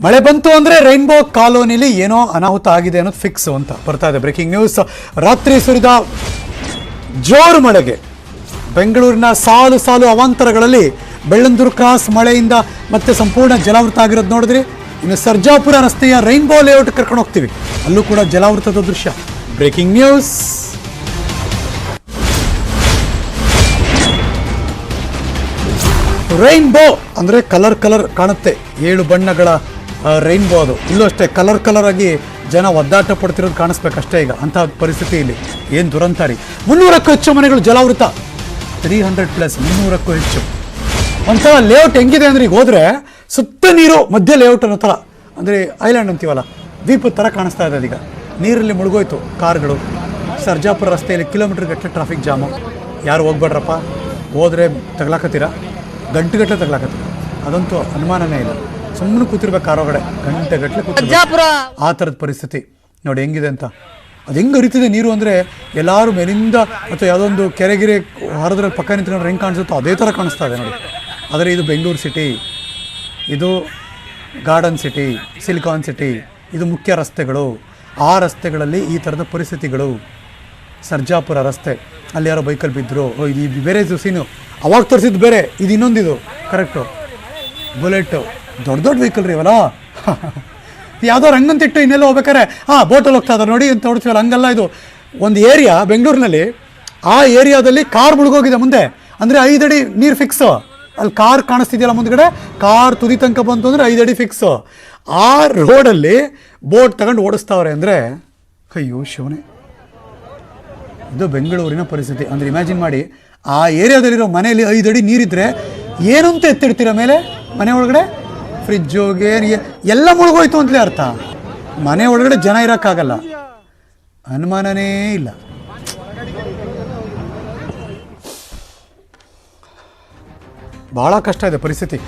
ಮಳೆ ಬಂತು ಅಂದರೆ ರೈನ್ಬೋ ಕಾಲೋನಿಲಿ ಏನೋ ಅನಾಹುತ ಆಗಿದೆ ಅನ್ನೋದು ಫಿಕ್ಸ್ ಅಂತ ಬರ್ತಾ ಇದೆ ಬ್ರೇಕಿಂಗ್ ನ್ಯೂಸ್. ರಾತ್ರಿ ಸುರಿದ ಜೋರು ಮಳೆಗೆ ಬೆಂಗಳೂರಿನ ಸಾಲು ಸಾಲು ಅವಾಂತರಗಳಲ್ಲಿ ಬೆಳ್ಳಂದೂರು ಕ್ರಾಸ್ ಮಳೆಯಿಂದ ಮತ್ತೆ ಸಂಪೂರ್ಣ ಜಲಾವೃತ ಆಗಿರೋದು ನೋಡಿದ್ರಿ. ಇನ್ನು ಸರ್ಜಾಪುರ ರಸ್ತೆಯ ರೈನ್ಬೋ ಲೇಔಟ್ ಕರ್ಕೊಂಡು ಹೋಗ್ತೀವಿ, ಅಲ್ಲೂ ಕೂಡ ಜಲಾವೃತದ ದೃಶ್ಯ. Breaking news. ರೈನ್ಬೋ ಅಂದರೆ ಕಲರ್ ಕಲರ್ ಕಾಣುತ್ತೆ, 7 ಬಣ್ಣಗಳ ರೈನ್ಬೋ. ಅದು ಇಲ್ಲೂ ಅಷ್ಟೇ ಕಲರ್ ಕಲರ್ ಆಗಿ ಜನ ಒದ್ದಾಟ ಪಡ್ತಿರೋದು ಕಾಣಿಸ್ಬೇಕಷ್ಟೇ. ಈಗ ಅಂಥ ಪರಿಸ್ಥಿತಿ ಇಲ್ಲಿ ಏನು ದುರಂತಾರಿ. 300ಕ್ಕೂ ಹೆಚ್ಚು ಮನೆಗಳು ಜಲಾವೃತ, 300+, 300ಕ್ಕೂ ಹೆಚ್ಚು. ಒಂಥರ ಲೇಔಟ್ ಹೆಂಗಿದೆ ಅಂದರೆ ಈಗ ಹೋದರೆ ಸುತ್ತ ನೀರು, ಮಧ್ಯ ಲೇಔಟ್ ಅನ್ನೋ ಥರ, ಅಂದರೆ ಐಲ್ಯಾಂಡ್ ಅಂತೀವಲ್ಲ, ದ್ವೀಪದ ಥರ ಕಾಣಿಸ್ತಾ ಇದೆ. ಅದೀಗ ನೀರಲ್ಲಿ ಮುಳುಗೋಯ್ತು ಕಾರ್ಗಳು. ಸರ್ಜಾಪುರ ರಸ್ತೆಯಲ್ಲಿ ಕಿಲೋಮೀಟರ್ ಗಟ್ಟಲೆ ಟ್ರಾಫಿಕ್ ಜಾಮು. ಯಾರು ಹೋಗ್ಬೇಡ್ರಪ್ಪ, ಹೋದರೆ ತಗ್ಲಾಕತ್ತೀರ, ಗಂಟೆಗಟ್ಟಲೆ ತಗ್ಲಾಕತ್ತೀರ, ಅದಂತೂ ಅನುಮಾನನೇ ಇಲ್ಲ. ಸುಮ್ಮನೆ ಕೂತಿರ್ಬೇಕು ಕಾರೊಳಗಡೆ ಗಂಟೆಗಟ್ಟಲೆ ಕೂತಿರ್ಬೇಕು. ಆ ಥರದ ಪರಿಸ್ಥಿತಿ ನೋಡಿ ಹೆಂಗಿದೆ ಅಂತ. ಅದು ಹೆಂಗೆ ಹರಿತಿದೆ ನೀರು ಅಂದರೆ ಎಲ್ಲರೂ ಮೇಲಿಂದ ಅಥವಾ ಯಾವುದೋ ಒಂದು ಕೆರೆಗಿರೆ ಹರಿದ್ರಲ್ಲಿ ಪಕ್ಕ ನಿಂತ್ಕೊಂಡ್ರೆ ಹೆಂಗೆ ಕಾಣಿಸುತ್ತೋ ಅದೇ ಥರ ಕಾಣಿಸ್ತಾ ಇದೆ ನೋಡಿ. ಆದರೆ ಇದು ಬೆಂಗಳೂರು ಸಿಟಿ, ಇದು ಗಾರ್ಡನ್ ಸಿಟಿ, ಸಿಲಿಕಾನ್ ಸಿಟಿ, ಇದು ಮುಖ್ಯ ರಸ್ತೆಗಳು. ಆ ರಸ್ತೆಗಳಲ್ಲಿ ಈ ಥರದ ಪರಿಸ್ಥಿತಿಗಳು. ಸರ್ಜಾಪುರ ರಸ್ತೆ, ಅಲ್ಲಿ ಯಾರೋ ಬೈಕಲ್ಲಿ ಬಿದ್ದರು, ಇದು ಬೇರೆ ಸೀನು. ಅವಾಗ ತೋರಿಸಿದ್ದು ಬೇರೆ, ಇದು ಇನ್ನೊಂದಿದು ಕರೆಕ್ಟು. ಬುಲೆಟು, ದೊಡ್ಡ ದೊಡ್ಡ ವೆಹಿಕಲ್ ರೀ ಇವಲ್ಲ. ಯಾವುದೋ ರಂಗಂತಿಟ್ಟು ಇನ್ನೆಲ್ಲ ಹೋಗ್ಬೇಕಾರೆ ಬೋಟಲ್ಲಿ ಹೋಗ್ತಾ ಇದ್ದಾರೆ ನೋಡಿ ಅಂತ ನೋಡ್ತೀವಲ್ಲ, ಹಂಗಲ್ಲ. ಇದು ಒಂದು ಏರಿಯಾ ಬೆಂಗಳೂರಿನಲ್ಲಿ, ಆ ಏರಿಯಾದಲ್ಲಿ ಕಾರ್ ಮುಳುಗೋಗಿದೆ ಮುಂದೆ. ಅಂದರೆ 5 ಅಡಿ ನೀರು ಫಿಕ್ಸು. ಅಲ್ಲಿ ಕಾರ್ ಕಾಣಿಸ್ತಿದೆಯಲ್ಲ ಮುಂದ್ಗಡೆ, ಕಾರ್ ತುದಿ ತನಕ ಬಂತು ಅಂದರೆ 5 ಅಡಿ ಫಿಕ್ಸು. ಆ ರೋಡಲ್ಲಿ ಬೋಟ್ ತಗೊಂಡು ಓಡಿಸ್ತಾವ್ರೆ ಅಂದರೆ ಅಯ್ಯೋ ಶಿವನೇ. ಇದು ಬೆಂಗಳೂರಿನ ಪರಿಸ್ಥಿತಿ. ಅಂದರೆ ಇಮ್ಯಾಜಿನ್ ಮಾಡಿ, ಆ ಏರಿಯಾದಲ್ಲಿರೋ ಮನೆಯಲ್ಲಿ 5 ಅಡಿ ನೀರಿದ್ದರೆ ಏನು ಅಂತ ಎತ್ತಿಡ್ತೀರ ಮೇಲೆ ಮನೆ ಒಳಗಡೆ. ಫ್ರಿಜ್ಜು ಗೇರ್ ಎಲ್ಲ ಮುಳುಗೋಯ್ತು ಅಂತಲೇ ಅರ್ಥ. ಮನೆ ಒಳಗಡೆ ಜನ ಇರೋಕ್ಕಾಗಲ್ಲ, ಅನುಮಾನನೇ ಇಲ್ಲ. ಭಾಳ ಕಷ್ಟ ಇದೆ ಪರಿಸ್ಥಿತಿ.